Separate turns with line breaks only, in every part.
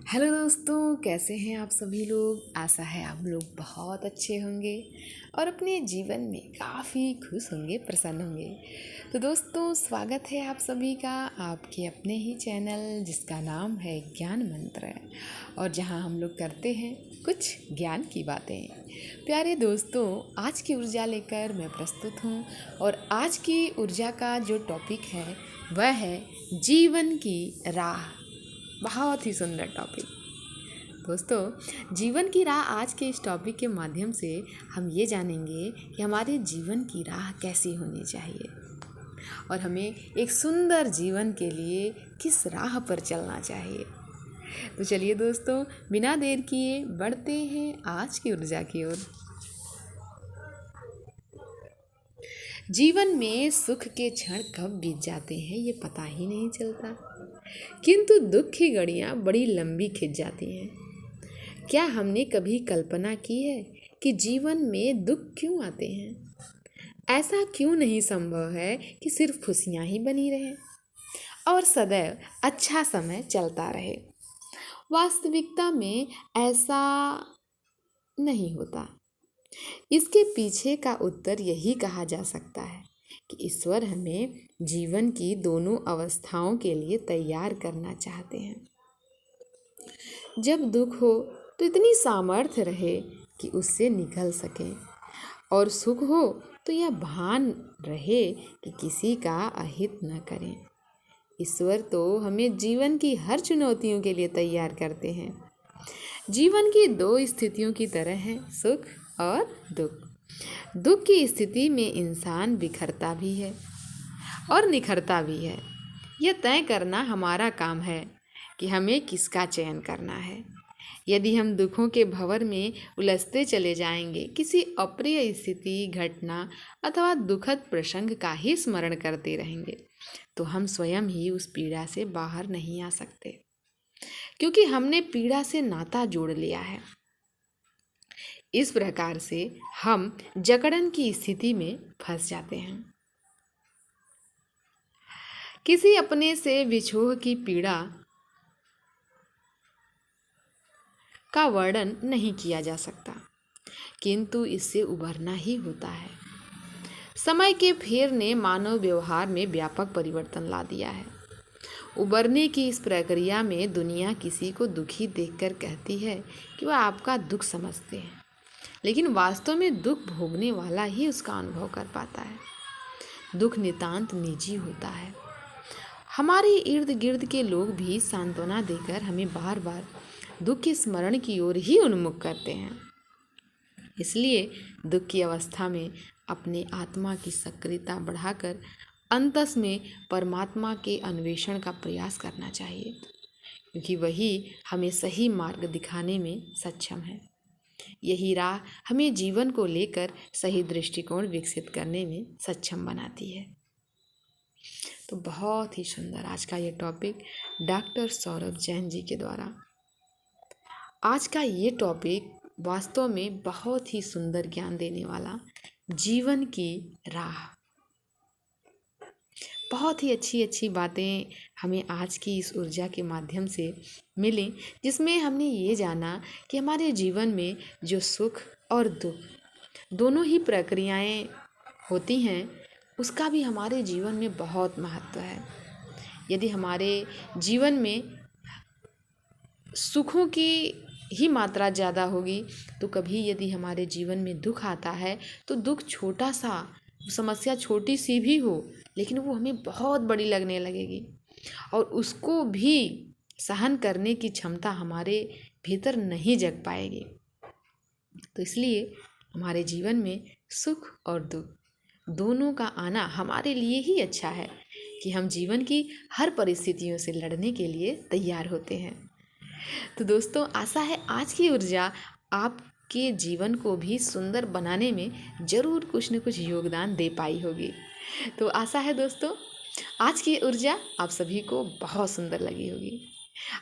Hello दोस्तों, कैसे हैं आप सभी लोग। आशा है आप लोग बहुत अच्छे होंगे और अपने जीवन में काफ़ी खुश होंगे, प्रसन्न होंगे। तो दोस्तों, स्वागत है आप सभी का आपके अपने ही चैनल जिसका नाम है ज्ञान मंत्र, और जहां हम लोग करते हैं कुछ ज्ञान की बातें। प्यारे दोस्तों, आज की ऊर्जा लेकर मैं प्रस्तुत हूं, और आज की ऊर्जा का जो टॉपिक है वह है जीवन की राह। बहुत ही सुंदर टॉपिक। दोस्तों, जीवन की राह आज के इस टॉपिक के माध्यम से हम ये जानेंगे कि हमारे जीवन की राह कैसी होनी चाहिए और हमें एक सुंदर जीवन के लिए किस राह पर चलना चाहिए। तो चलिए दोस्तों, बिना देर किए बढ़ते हैं आज की ऊर्जा की ओर। जीवन में सुख के क्षण कब बीत जाते हैं ये पता ही नहीं चलता, किंतु दुख की घड़ियाँ बड़ी लंबी खिंच जाती हैं। क्या हमने कभी कल्पना की है कि जीवन में दुख क्यों आते हैं? ऐसा क्यों नहीं संभव है कि सिर्फ खुशियाँ ही बनी रहें और सदैव अच्छा समय चलता रहे? वास्तविकता में ऐसा नहीं होता। इसके पीछे का उत्तर यही कहा जा सकता है कि ईश्वर हमें जीवन की दोनों अवस्थाओं के लिए तैयार करना चाहते हैं। जब दुख हो तो इतनी सामर्थ्य रहे कि उससे निकल सके, और सुख हो तो यह भान रहे कि किसी का अहित न करें। ईश्वर तो हमें जीवन की हर चुनौतियों के लिए तैयार करते हैं। जीवन की दो स्थितियों की तरह है, सुख और दुख। दुख की स्थिति में इंसान बिखरता भी है और निखरता भी है। यह तय करना हमारा काम है कि हमें किसका चयन करना है। यदि हम दुखों के भंवर में उलझते चले जाएंगे, किसी अप्रिय स्थिति, घटना अथवा दुखद प्रसंग का ही स्मरण करते रहेंगे, तो हम स्वयं ही उस पीड़ा से बाहर नहीं आ सकते, क्योंकि हमने पीड़ा से नाता जोड़ लिया है। इस प्रकार से हम जकड़न की स्थिति में फंस जाते हैं। किसी अपने से विछोह की पीड़ा का वर्णन नहीं किया जा सकता, किंतु इससे उभरना ही होता है। समय के फेर ने मानव व्यवहार में व्यापक परिवर्तन ला दिया है। उबरने की इस प्रक्रिया में दुनिया किसी को दुखी देखकर कहती है कि वह आपका दुख समझते हैं, लेकिन वास्तव में दुख भोगने वाला ही उसका अनुभव कर पाता है। दुख नितांत निजी होता है। हमारे इर्द गिर्द के लोग भी सांत्वना देकर हमें बार बार दुख के स्मरण की ओर ही उन्मुख करते हैं। इसलिए दुख की अवस्था में अपने आत्मा की सक्रियता बढ़ाकर अंतस में परमात्मा के अन्वेषण का प्रयास करना चाहिए, क्योंकि वही हमें सही मार्ग दिखाने में सक्षम है। यही राह हमें जीवन को लेकर सही दृष्टिकोण विकसित करने में सक्षम बनाती है। तो बहुत ही सुंदर आज का ये टॉपिक डॉक्टर सौरभ जैन जी के द्वारा। आज का ये टॉपिक वास्तव में बहुत ही सुंदर ज्ञान देने वाला, जीवन की राह। बहुत ही अच्छी अच्छी बातें हमें आज की इस ऊर्जा के माध्यम से मिली, जिसमें हमने ये जाना कि हमारे जीवन में जो सुख और दुख दोनों ही प्रक्रियाएं होती हैं, उसका भी हमारे जीवन में बहुत महत्व है। यदि हमारे जीवन में सुखों की ही मात्रा ज़्यादा होगी, तो कभी यदि हमारे जीवन में दुख आता है तो दुख छोटा सा, समस्या छोटी सी भी हो, लेकिन वो हमें बहुत बड़ी लगने लगेगी और उसको भी सहन करने की क्षमता हमारे भीतर नहीं जग पाएगी। तो इसलिए हमारे जीवन में सुख और दुख दोनों का आना हमारे लिए ही अच्छा है कि हम जीवन की हर परिस्थितियों से लड़ने के लिए तैयार होते हैं। तो दोस्तों, आशा है आज की ऊर्जा आपके जीवन को भी सुंदर बनाने में ज़रूर कुछ न कुछ योगदान दे पाई होगी। तो आशा है दोस्तों, आज की ऊर्जा आप सभी को बहुत सुंदर लगी होगी।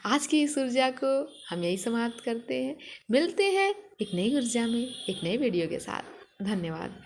आज की इस ऊर्जा को हम यही समाप्त करते हैं। मिलते हैं एक नई ऊर्जा में, एक नए वीडियो के साथ। धन्यवाद।